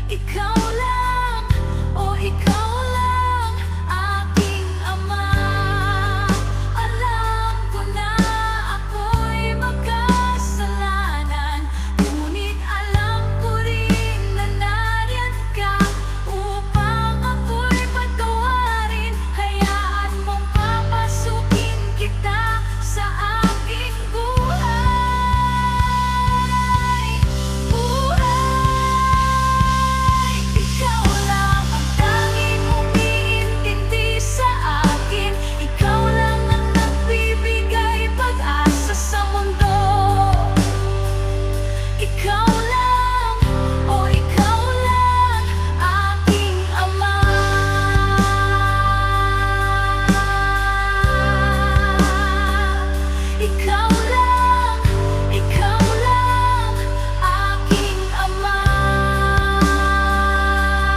Ikaw lang, oh ikaw lang, aking Ama. Alam ko na ako'y makasalanan, ngunit alam ko rin na nariyan ka upang ako'y patawarin. Hayaan mong papasukin kita sa aking buhay. Ikaw lang ang tanging umiintindi sa akin. Ikaw lang ang nagbibigay pag-asa sa mundo. Ikaw lang, oh ikaw lang, aking Ama. Ikaw lang, aking Ama.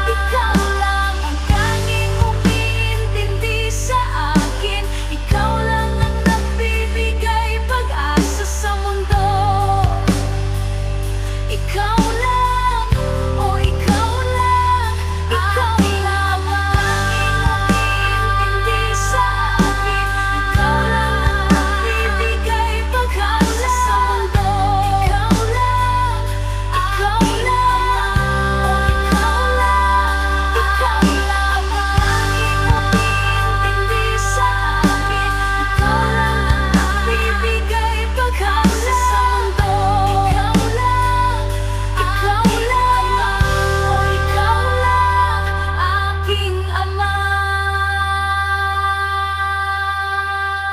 Ikaw lang ang tanging umiintindi sa akin. Ikaw lang ang nagbibigay pag-asa sa mundo. Ikaw